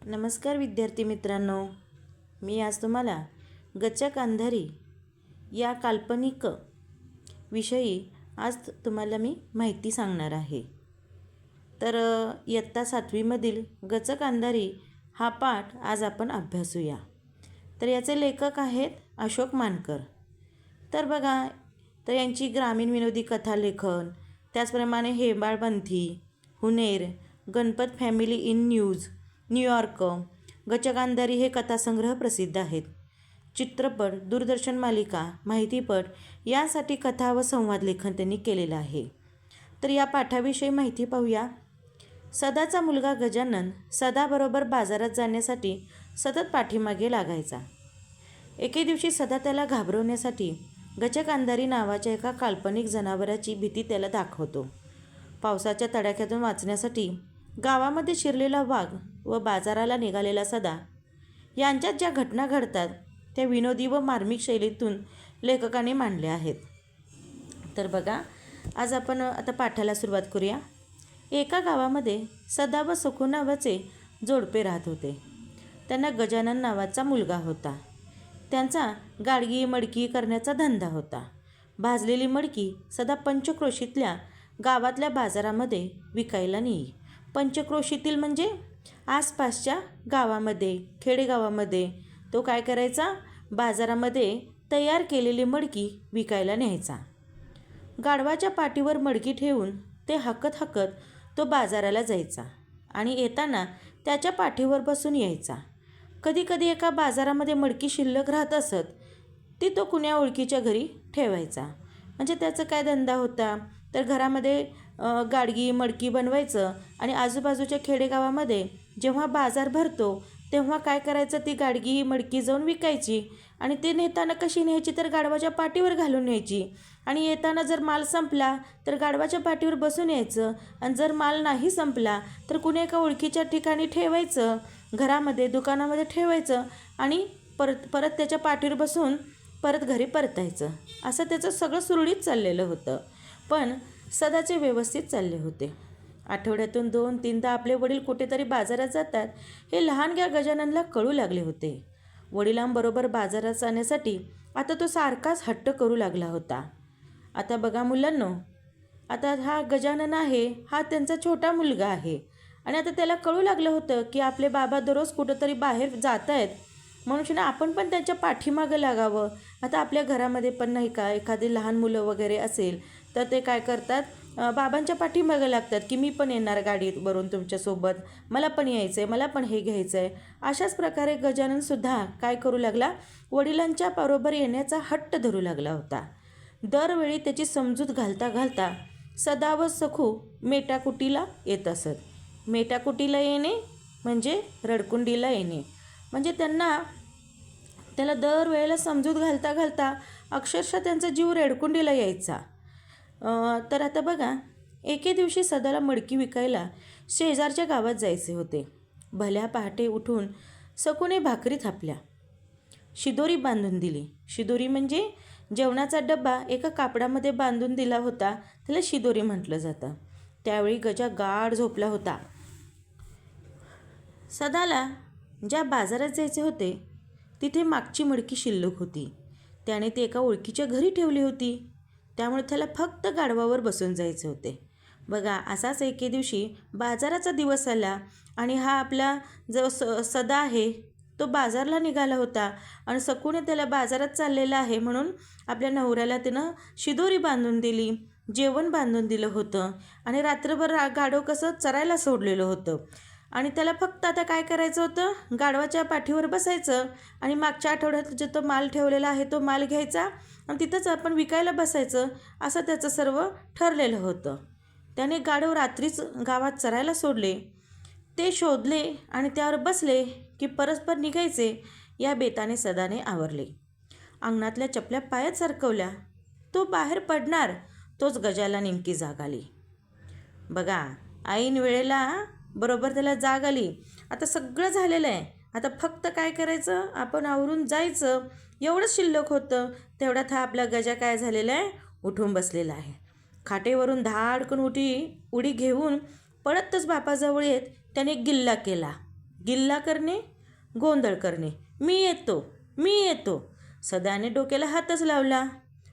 नमस्कार विद्यार्थी मित्रांनो, मी आज तुम्हाला गचक अंधारी या काल्पनिक विषयी आज तुम्हाला मी माहिती सांगणार आहे. तर इयत्ता 7वीमधील गचक अंधारी हा पाठ आज आपण अभ्यासूया. तर याचे लेखक आहेत अशोक मानकर. तर बघा, तर यांची ग्रामीण विनोदी कथा लेखन, त्याचप्रमाणे हेमाडपंथी, हुनेर, Ganpat family in New York, gachak अंधारी हे कथासंग्रह प्रसिद्ध आहेत. चित्रपट, दूरदर्शन मालिका, माहितीपट यासाठी कथा व संवाद लेखन त्यांनी केलेलं आहे. तर या पाठाविषयी माहिती पाहूया. सदाचा मुलगा गजानन सदाबरोबर बाजारात जाण्यासाठी सतत पाठीमागे लागायचा. एके दिवशी सदा त्याला घाबरवण्यासाठी गचक अंधारी नावाच्या एका काल्पनिक जनावराची भीती त्याला दाखवतो. पावसाच्या तडाख्यातून वाचण्यासाठी गावामध्ये शिरलेला वाघ व बाजाराला निघालेला सदा यांच्यात ज्या घटना घडतात त्या विनोदी व मार्मिक शैलीतून लेखकाने मांडल्या आहेत. तर बघा, आज आपण आता पाठाला सुरुवात करूया. एका गावामध्ये सदा व सखू नावाचे जोडपे राहत होते. त्यांना गजानन नावाचा मुलगा होता. त्यांचा गाडगी मडकी करण्याचा धंदा होता. भाजलेली मडकी सदा पंचक्रोशीतल्या गावातल्या बाजारामध्ये विकायला नेई. पंचक्रोशीतील म्हणजे आसपासच्या गावामध्ये, खेडेगावामध्ये तो काय करायचा, बाजारामध्ये तयार केलेली मडकी विकायला न्यायचा. गाढवाच्या पाठीवर मडकी ठेवून ते हाकत हाकत तो बाजाराला जायचा आणि येताना त्याच्या पाठीवर बसून यायचा. कधीकधी एका बाजारामध्ये मडकी शिल्लक राहत असत, ती तो कुण्या ओळखीच्या घरी ठेवायचा. म्हणजे त्याचा काय धंदा होता, तर घरामध्ये गाडगी मडकी बनवायचं आणि आजूबाजूच्या खेडेगावामध्ये जेव्हा बाजार भरतो तेव्हा काय करायचं, ती गाडगी मडकी जाऊन विकायची आणि ते नेताना कशी न्यायची, तर गाढवाच्या पाठीवर घालून न्यायची आणि येताना जर माल संपला तर गाढवाच्या पाठीवर बसून यायचं आणि जर माल नाही संपला तर कुणी एका ओळखीच्या ठिकाणी ठेवायचं, घरामध्ये दुकानामध्ये ठेवायचं आणि परत त्याच्या पाठीवर बसून परत घरी परतायचं. असं त्याचं सगळं सुरळीत चाललेलं होतं. पण सदाचे व्यवस्थित चालले होते. आठवड्यातून 2-3दा आपले वडील कुठेतरी बाजारात जातात हे लहानग्या गजाननला कळू लागले होते. वडिलांबरोबर बाजारात जाण्यासाठी आता तो सारखाच हट्ट करू लागला होता. आता बघा मुलांनो, आता हा गजानन आहे, हा त्यांचा छोटा मुलगा आहे आणि आता त्याला कळू लागलं होतं की आपले बाबा दररोज कुठंतरी बाहेर जात आहेत, म्हणून आपण पण त्यांच्या पाठीमागं लागावं. आता आपल्या घरामध्ये पण नाही का एखादी लहान मुलं वगैरे असेल तर ते काय करतात, बाबांच्या पाठीमागं लागतात की मी पण येणार गाडीवरून तुमच्यासोबत, मला पण यायचं आहे, मला पण हे घ्यायचं आहे. अशाच प्रकारे गजाननसुद्धा काय करू लागला, वडिलांच्या बरोबर येण्याचा हट्ट धरू लागला होता. दरवेळी त्याची समजूत घालता घालता सदा व सखू मेटाकुटीला येत असत. मेटाकुटीला येणे म्हणजे रडकुंडीला येणे, म्हणजे त्याला दरवेळेला समजूत घालता घालता अक्षरशः त्यांचा जीव रेडकुंडीला यायचा. तर आता बघा, एके दिवशी सदाला मडकी विकायला शेजारच्या गावात जायचे होते. भल्या पहाटे उठून सखूने भाकरी थापल्या, शिदोरी बांधून दिली. शिदोरी म्हणजे जेवणाचा डब्बा एका कापडामध्ये बांधून दिला होता, त्याला शिदोरी म्हटलं जातं. त्यावेळी गजा गाढ झोपला होता. सदाला ज्या बाजारात जायचे होते तिथे मागची मडकी शिल्लक होती. त्याने ती एका ओळखीच्या घरी ठेवली होती, त्यामुळे त्याला फक्त गाढवावर बसून जायचे होते. बघा, असाच एके दिवशी बाजाराचा दिवस आला आणि हा आपला जो सदा आहे तो बाजारला निघाला होता आणि सखूने त्याला बाजारात चाललेला आहे म्हणून आपल्या नवऱ्याला त्यानं शिदोरी बांधून दिली, जेवण बांधून दिलं होतं आणि रात्रभर गाढव कसं चरायला सोडलेलं होतं आणि त्याला फक्त आता काय करायचं होतं, गाढवाच्या पाठीवर बसायचं आणि मागच्या आठवड्यात जो तो माल ठेवलेला आहे तो माल घ्यायचा आणि तिथंच आपण विकायला बसायचं, असं त्याचं सर्व ठरलेलं होतं. त्याने गाढव रात्रीच गावात चरायला सोडले, ते शोधले आणि त्यावर बसले की परस्पर निघायचे या बेताने सदाने आवरले. अंगणातल्या चपल्या पायात सरकवल्या, तो बाहेर पडणार तोच गजाला नेमकी जाग आली. बघा, ऐन वेळेला बरोबर त्याला जाग आली. आता सगळं झालेलं आहे, आता फक्त काय करायचं, आपण आवरून जायचं एवढंच शिल्लक होतं. तेवढ्यात हा आपला गजा काय झालेला आहे, उठून बसलेला आहे. खाटेवरून धाडकन उडी घेऊन पळतच बापाजवळ येत त्याने गिल्ला केला, गिल्ला करणे, गोंधळ करणे. मी येतो, मी येतो. सदाने डोक्याला हातच लावला.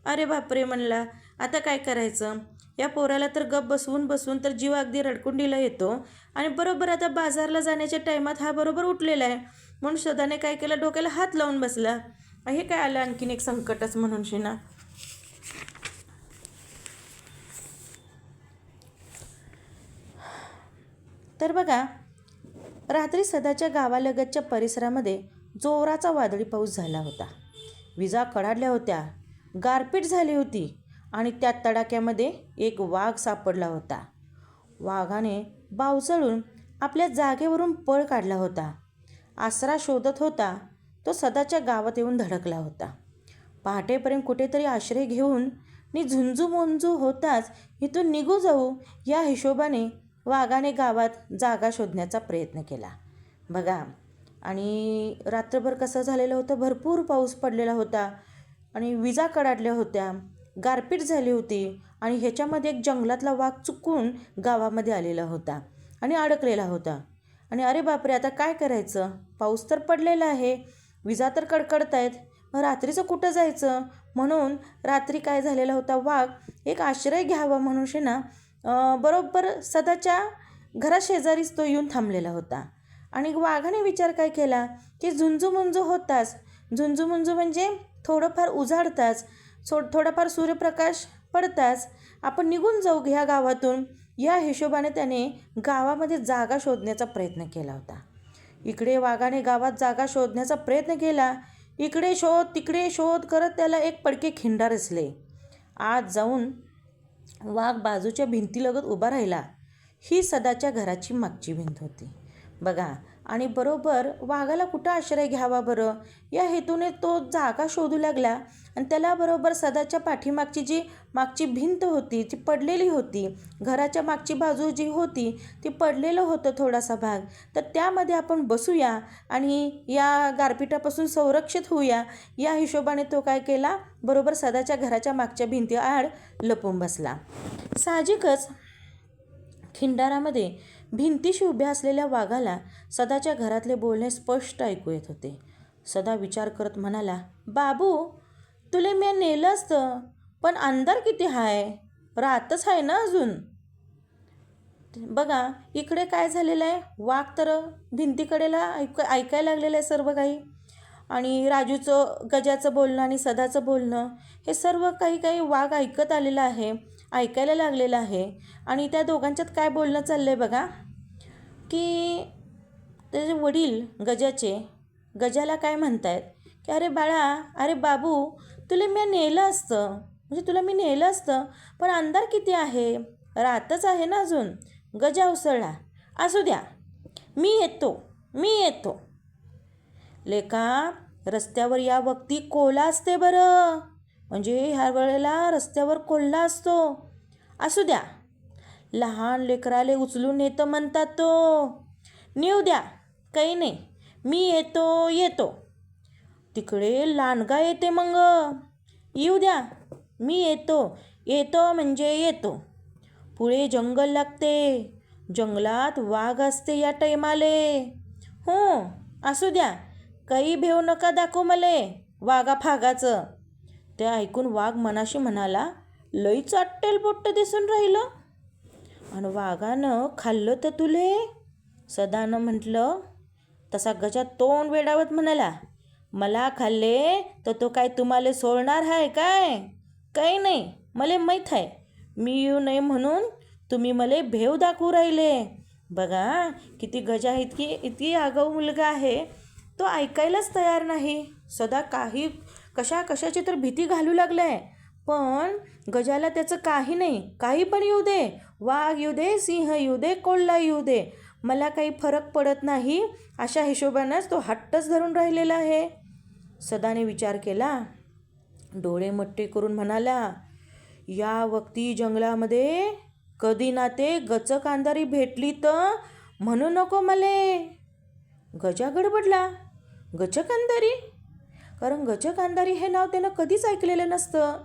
अरे बापरे म्हणला, आता काय करायचं? या पोराला तर गप बसवून बसवून तर जीव अगदी रडकुंडीला येतो आणि बरोबर आता बाजारला जाण्याच्या टायमात हा बरोबर उठलेला आहे. म्हणून सदाने काय केलं, डोक्याला हात लावून बसला. हे काय आलं आणखीन एक संकटच म्हणून शिना. तर बघा, रात्री सदाच्या गावालगतच्या परिसरामध्ये जोराचा वादळी पाऊस झाला होता. विजा कडाडल्या होत्या, गारपीट झाली होती आणि त्या तडाक्यामध्ये एक वाघ सापडला होता. वाघाने बावचळून आपल्या जागेवरून पळ काढला होता. आसरा शोधत होता तो सदाच्या गावात येऊन धडकला होता. पहाटेपर्यंत कुठेतरी आश्रय घेऊन झुंजू मोंजू होताच इथून निघू जाऊ या हिशोबाने वाघाने गावात जागा शोधण्याचा प्रयत्न केला. बघा, आणि रात्रभर कसं झालेलं होतं, भरपूर पाऊस पडलेला होता आणि विजा कडाडल्या होत्या, गारपीट झाली होती आणि ह्याच्यामध्ये एक जंगलातला वाघ चुकून गावामध्ये आलेला होता आणि अडकलेला होता. आणि अरे बापरे, आता काय करायचं? पाऊस तर पडलेला आहे, विजा तर कडकडत आहेत, मग रात्रीचं कुठं जायचं? म्हणून रात्री काय झालेला होता, वाघ एक आश्रय घ्यावा म्हणून शेना बरोबर सदाच्या घराशेजारीच तो येऊन थांबलेला होता. आणि वाघाने विचार काय केला की झुंजूमुंजू होताच, झुंजूमुंजू म्हणजे थोडंफार उजाडताच, थोडाफार सूर्यप्रकाश पडताच आपण निघून जाऊ ह्या गावातून, या हिशोबाने त्याने गावामध्ये जागा शोधण्याचा प्रयत्न केला होता. इकडे वाघाने गावात जागा शोधण्याचा प्रयत्न केला. इकडे शोध तिकडे शोध करत त्याला एक पडके खिंडा रचले. आत जाऊन वाघ बाजूच्या भिंतीलगत उभा राहिला. ही सदाच्या घराची मागची भिंत होती बघा. आणि बरोबर वाघाला कुठं आश्रय घ्यावा बरं या हेतूने तो जागा शोधू लागला. आणि त्याला बरोबर सदाच्या पाठीमागची जी मागची भिंत होती ती पडलेली होती, घराच्या मागची बाजू जी होती ती पडलेलं होतं थोडासा भाग, तर त्यामध्ये आपण बसूया आणि या गारपिटापासून संरक्षित होऊया या हिशोबाने तो काय केला, बरोबर सदाच्या घराच्या मागच्या भिंतीआड लपून बसला. साहजिकच खिंडारामध्ये भिंतीशी उभ्या असलेल्या वाघाला सदाच्या घरातले बोलणे स्पष्ट ऐकू येत होते. सदा विचार करत म्हणाला, बाबू तुले मी नेलं असतं, पण अंधार किती हाय, रातच आहे ना अजून. बघा इकडे काय झालेलं आहे, वाघ तर भिंतीकडेला ऐकायला लागलेलं आहे सर्व काही. आणि राजूचं गजाचं बोलणं आणि सदाचं बोलणं हे सर्व काही वाघ ऐकत आलेलं आहे, ऐकायला लागलेलं आहे. आणि त्या दोघांच्यात काय बोलणं चाललं आहे बघा, की त्याचे वडील गजाला काय म्हणतायत की अरे बाळा, अरे बाबू तुला मी नेलं असतं, म्हणजे तुला मी नेलं असतं, पण अंधार किती आहे, रातच आहे ना अजून. गजा उसळला, असू द्या, मी येतो. लेका रस्त्यावर या वक्ती कोल्हा असते बरं, म्हणजे ह्या वेळेला रस्त्यावर कोल्हा असतो. असू द्या, लहान लेकराले उचलून नेतं म्हणतात, तो नेऊ द्या, काही नाही, मी येतो. तिकडे लांडगा येते, मग येऊ द्या, मी येतो म्हणजे येतो. पुढे जंगल लागते, जंगलात वाघ असते या टायमाले. हो असू द्या, काही भेव नका दाखव मले वाघा फागाचं. ते ऐकून वाघ मनाशी म्हणाला, लईच अट्टेल बोट्ट दिसून राहिलं, आणि वाघानं खाल्लं तर तुले. सदानं म्हटलं. तसा गजा तोंड वेडावत म्हणाला, मला खाल्ले तर तो काय तुम्हाला सोडणार आहे काय? काही नाही, मला माहीत आहे, मी येऊ नये म्हणून तुम्ही मला भेव दाखवू राहिले. बघा किती गजा इतकी आगाऊ मुलगा आहे, तो ऐकायलाच तयार नाही. सदा कशाची तर भीती घालू लागलाय, पण गजाला त्याचं काही नाही. काही पण येऊ दे, वाघ येऊ दे, सिंह येऊ दे, कोल्हा येऊ दे, मला काही फरक पडत नाही, अशा हिशोबानंच तो हट्टच धरून राहिलेला आहे. सदाने विचार केला, डोळे मोठे करून म्हणाला, या वक्ती जंगलामध्ये कधी ना ते गचक अंधारी भेटली तर म्हणू नको मले. गजा गडबडला, गचक अंधारी, कारण गचक अंधारी हे नाव त्यानं कधीच ऐकलेलं नसतं.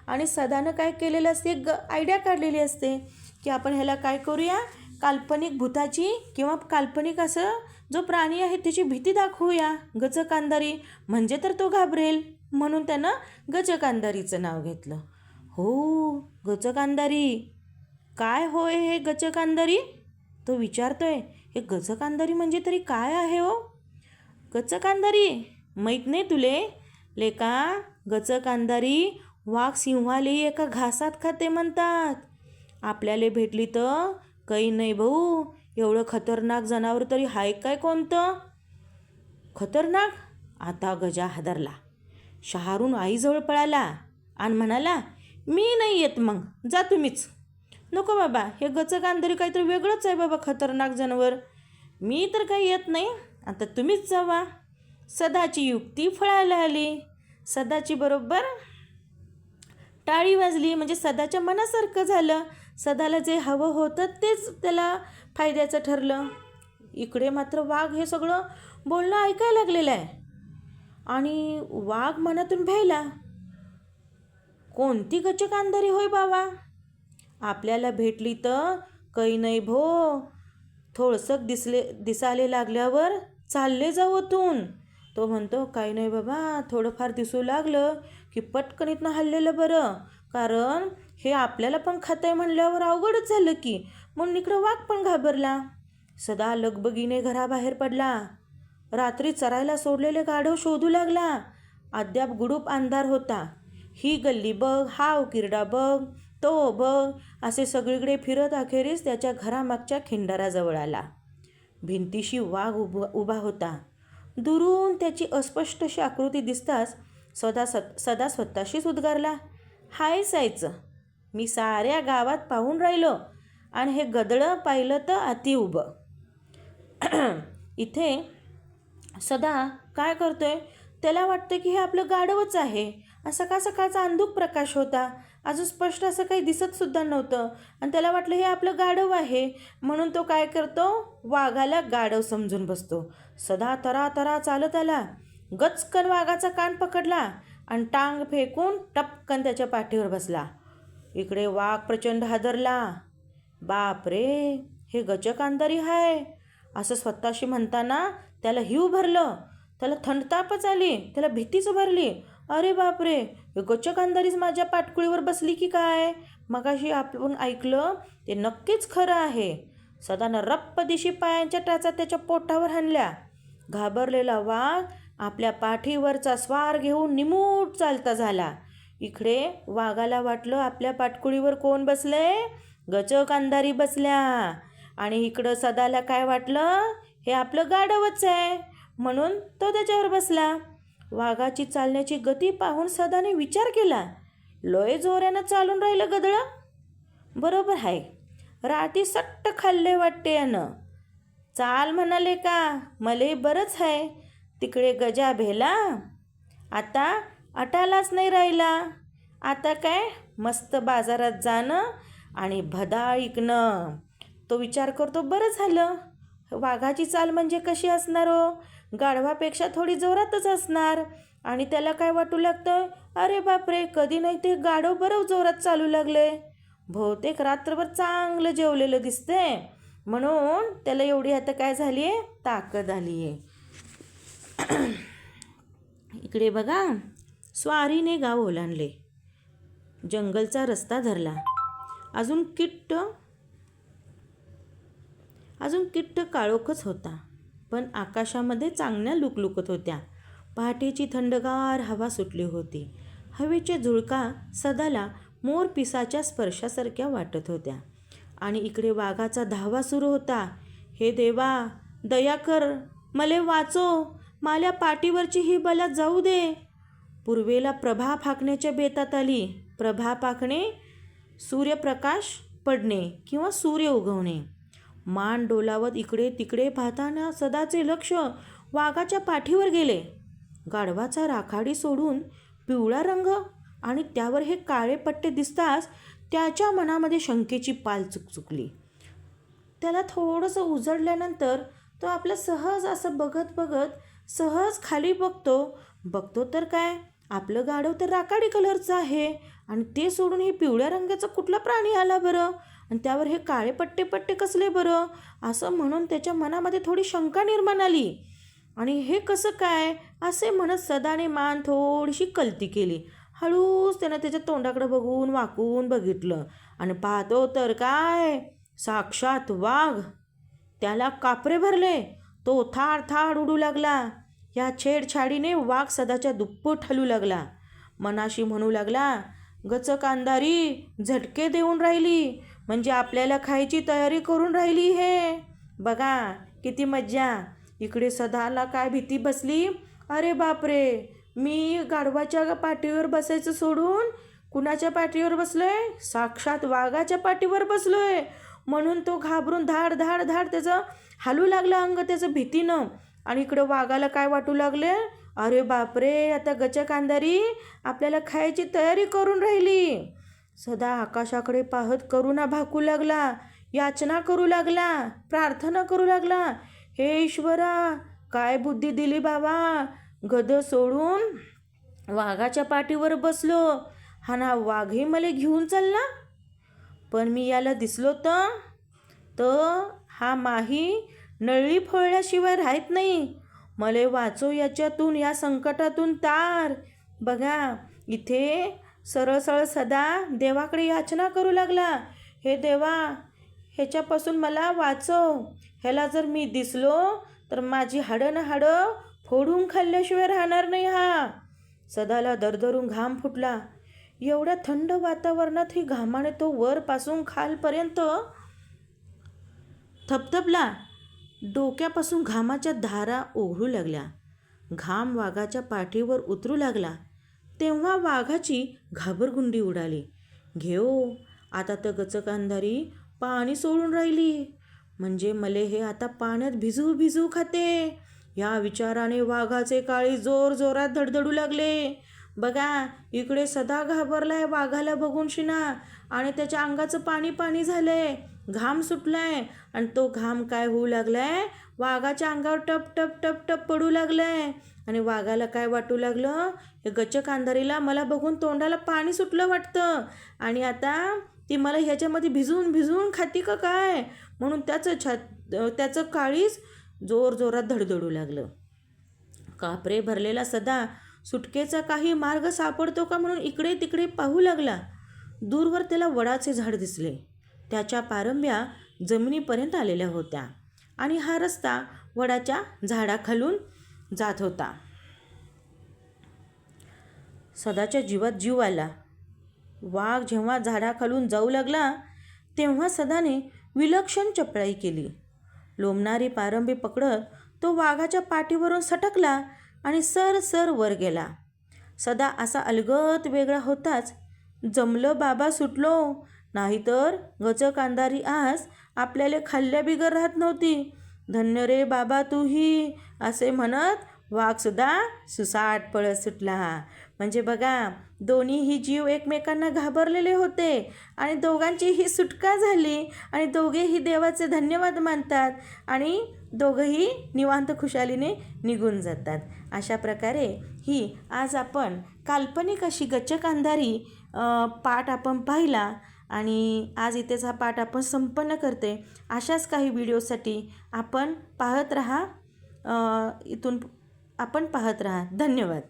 आणि सदानं काय केलेलं असते, आयडिया काढलेली असते की आपण ह्याला काय करूया, काल्पनिक भूताची किंवा काल्पनिक असं जो प्राणी आहे त्याची भीती दाखवूया. गचक अंधारी म्हणजे तर तो घाबरेल, म्हणून त्यानं गचक अंधारीचं नाव घेतलं. हो, गचक अंधारी. काय होय हे गचक अंधारी? तो विचारतोय. हे गचक अंधारी म्हणजे तरी काय आहे हो? गचक अंधारी माहीत नाही तुले? लेका, गचक अंधारी वाघ सिंहाला एका घासात खाते म्हणतात. आपल्याला भेटली तर काही नाही भाऊ, एवढं खतरनाक जनावर तरी हाय काय कोणतं? खतरनाक? आता गजा हादरला. शहारून आईजवळ पळाला आणि म्हणाला, मी नाही येत, मग जा तुम्हीच. नको बाबा, हे गचक अंधारी काहीतरी वेगळंच आहे बाबा, खतरनाक जनावर. मी तर काही येत नाही, आता तुम्हीच जावा. सदाची युक्ती फळायला आली. सदाची बरोबर टाळी वाजली, म्हणजे सदाच्या मनासारखं झालं. सदाला जे हवं होतं तेच त्याला फायद्याचं ठरलं. इकडे मात्र वाघ हे सगळं बोलणं ऐकायला लागलेलं आहे आणि वाघ मनातून भ्यायला. कोणती गचक अंधारी होय बाबा? आपल्याला भेटली तर काही नाही भो, थोडंसं दिसायला लागल्यावर चालले जाऊ ओतून. तो म्हणतो, काही नाही बाबा, थोडंफार दिसू लागलं की पटकन इथनं हल्लेलं बरं, कारण हे आपल्याला पण खाताय म्हणल्यावर अवघडच झालं की. म्हणून इकडं वाघ पण घाबरला. सदा लगबगीने घराबाहेर पडला. रात्री चरायला सोडलेले गाढव शोधू लागला. अद्याप गुडूप अंधार होता. ही गल्ली बघ, हा उकिरडा बघ, तो बघ, असे सगळीकडे फिरत अखेरीस त्याच्या घरामागच्या खिंडाराजवळ आला. भिंतीशी वाघ उभा होता. दुरून त्याची अस्पष्ट अशी आकृती दिसताच सदा स्वतःशीच उद्गारला, हाय सायचं, मी साऱ्या गावात पाहून राहिलो आणि हे गदळं पाहिलं तर अति उभं. इथे सदा काय करतोय? त्याला वाटतं की हे आपलं गाढवच आहे. सकाळ सकाळचा अंधुक प्रकाश होता, अजून स्पष्ट असं काही दिसतसुद्धा नव्हतं आणि त्याला वाटलं हे आपलं गाढव आहे. म्हणून तो काय करतो? वाघाला गाढव समजून बसतो. सदा तरा चालत आला. गचकन वाघाचा कान पकडला आणि टांग फेकून टपकन त्याच्या पाठीवर बसला. इकडे वाघ प्रचंड हादरला. बाप रे, हे गचक अंधारी आहे असं स्वतःशी म्हणताना त्याला हिव भरलं. त्याला थंडतापच आली, त्याला भीतीच भरली. अरे बापरे, हे गचक अंधारीच माझ्या पाटकुळीवर बसली की काय? मगाशी आपण ऐकलं ते नक्कीच खरं आहे. सदानं रप्प दिशी पायांच्या टाचा त्याच्या पोटावर हाणल्या. घाबरलेला वाघ आपल्या पाठीवरचा स्वार घेऊन निमूट चालता झाला. इकडे वाघाला वाटलं आपल्या पाटकुळीवर कोण बसले? गचक अंधारी बसल्या. आणि इकडं सदाला काय वाटलं? हे आपलं गाढवच आहे, म्हणून तो त्याच्यावर बसला. वाघाची चालण्याची गती पाहून सदाने विचार केला, लय जोऱ्यानं चालून राहिलं गदळं. बरोबर आहे, राती सट्ट खाल्ले वाटते यानं. चाल म्हणाले का, मले बरंच आहे. तिकडे गजा भेला, आता अटालाच नाही राहिला. आता काय मस्त बाजारात जाणं आणि भदाळ इकणं. तो विचार करतो, बरं झालं. वाघाची चाल म्हणजे कशी असणार हो? गाढवापेक्षा थोडी जोरातच असणार. आणि त्याला काय वाटू लागतं, अरे बापरे, कधी नाही ते गाढव बरं जोरात चालू लागले. बहुतेक रात्रभर चांगलं जेवलेलं दिसते, म्हणून त्याला एवढी आता काय झाली आहे, ताकद आली आहे. इकडे बघा, स्वारीने गाव ओलांडले. जंगलचा रस्ता धरला. अजून किट्ट काळोखच होता, पण आकाशामध्ये चांगल्या लुकलुकत होत्या. पहाटेची थंडगार हवा सुटली होती. हवेच्या झुळका सदाला मोर पिसाच्या स्पर्शासारख्या वाटत होत्या. आणि इकडे वाघाचा धावा सुरू होता. हे देवा, दया कर, मले वाचो, माल्या पाठीवरची ही बला जाऊ दे. पूर्वेला प्रभा फाकण्याच्या बेतात आली. प्रभा फाकणे, सूर्यप्रकाश पडणे किंवा सूर्य उगवणे. मान डोलावत इकडे तिकडे पाहताना सदाचे लक्ष वाघाच्या पाठीवर गेले. गाढवाचा राखाडी सोडून पिवळा रंग आणि त्यावर हे काळे पट्टे दिसताच त्याच्या मनामध्ये शंकेची पाल चुकचुकली. त्याला थोडंसं उजळल्यानंतर तो आपलं सहज असं बघत सहज खाली बघतो तर काय, आपलं गाढव तर राखाडी कलरचं आहे आणि ते सोडून हे पिवळ्या रंगाचा कुठला प्राणी आला बरं? आणि त्यावर हे काळे पट्टे पट्टे कसले बरं, असं म्हणून त्याच्या मनामध्ये थोडी शंका निर्माण आली. आणि हे कसं काय असे म्हणत सदाने मान थोडीशी कलती केली. हळूच त्यानं त्याच्या तोंडाकडे बघून वाकून बघितलं आणि पाहतो तर काय, साक्षात वाघ. त्याला कापरे भरले. तो थाड थाड उडू लागला. या छेडछाडीने वाघ सदाच्या दुप्पट हलू लागला. मनाशी म्हणू लागला, गचक अंधारी झटके देऊन राहिली, म्हणजे आपल्याला खायची तयारी करून राहिली. हे बघा किती मज्जा. इकडे सदाला काय भीती बसली. अरे बापरे, मी गाढवाच्या पाठीवर बसायचं सोडून कुणाच्या पाठीवर बसलोय, साक्षात वाघाच्या पाठीवर बसलोय. म्हणून तो घाबरून धाड धाड धाड त्याचं हालू लागला अंग त्याचं भीतीनं. आणि इकडं वाघाला काय वाटू लागले, अरे बापरे, आता गचक अंधारी आपल्याला खायची तयारी करून राहिली. सदा आकाशाकडे पाहत करुणा भाकू लागला, याचना करू लागला, प्रार्थना करू लागला, हे ईश्वरा काय बुद्धी दिली बाबा, गद सोडून वाघाच्या पाठीवर बसलो, हा ना वाघही मला घेऊन चालला. पण मी याला दिसलो तर हा माही नळी फोडल्याशिवाय राहत नाही. मले वाचो याच्यातून, या संकटातून तार. बघा इथे सरळ सरळ सदा देवाकडे याचना करू लागला, हे देवा ह्याच्यापासून मला वाचव. ह्याला जर मी दिसलो तर माझी हाडं ना हाडं फोडून खाल्ल्याशिवाय राहणार नाही. हा सदाला दरदरून घाम फुटला. एवढ्या थंड वातावरणात ही घामाने तो वरपासून खालपर्यंत थपथपला. डोक्यापासून घामाच्या धारा ओघळू लागल्या. घाम वाघाच्या पाठीवर उतरू लागला. तेव्हा वाघाची घाबरगुंडी उडाली. घेऊ आता तर गचक अंधारी पाणी सोडून राहिली, म्हणजे मले हे आता पाण्यात भिजू भिजू खाते. या विचाराने वाघाचे काळी जोर जोरात धडधडू लागले. बघा इकडे सदा घाबरलाय वाघाला बघून शिना, आणि त्याच्या अंगाचं पाणी पाणी झालंय, घाम सुटलाय. आणि तो घाम काय होऊ लागलाय, वाघाच्या अंगावर टप टप टप टप पडू लागलाय. आणि वाघाला काय वाटू लागलं, हे गचक अंधारीला मला बघून तोंडाला पाणी सुटलं वाटतं, आणि आता ती मला ह्याच्यामध्ये भिजून भिजून खाती का काय, म्हणून त्याचं काळीच जोर जोरात धडधडू लागलं. कापरे भरलेला सदा सुटकेचा काही मार्ग सापडतो का म्हणून इकडे तिकडे पाहू लागला. दूरवर त्याला वडाचे झाड दिसले. त्याच्या पारंब्या जमिनीपर्यंत आलेल्या होत्या आणि हा रस्ता वडाच्या झाडाखालून जात होता. सदाच्या जीवात जीव आला. वाघ जेव्हा झाडाखालून जाऊ लागला तेव्हा सदाने विलक्षण चपळाई केली. लोंबणारी पारंबी पकडत तो वाघाच्या पाठीवरून सटकला आणि सर सर वर गेला. सदा असा अलगद वेगळा होताच. जमलं बाबा, सुटलो, नाहीतर गचक अंधारी आज आपल्याला खाल्ल्या बिगर राहत नव्हती. धन्य रे बाबा तूही, असे म्हणत वाघसुद्धा सुसाट पळत सुटला. म्हणजे बघा दोन्हीही जीव एकमेकांना घाबरलेले होते आणि दोघांचीही सुटका झाली आणि दोघेही देवाचे धन्यवाद मानतात आणि दोघंही निवांत खुशालीने निघून जातात. अशा प्रकारे ही आज आपण काल्पनिक अशी गचक अंधारी पाठ आपण पाहिला आणि आज इथेच हा पाठ आपण संपन्न करते. अशाच काही व्हिडिओसाठी आपण पाहत राहा. इथून आपण पाहत राहा. धन्यवाद.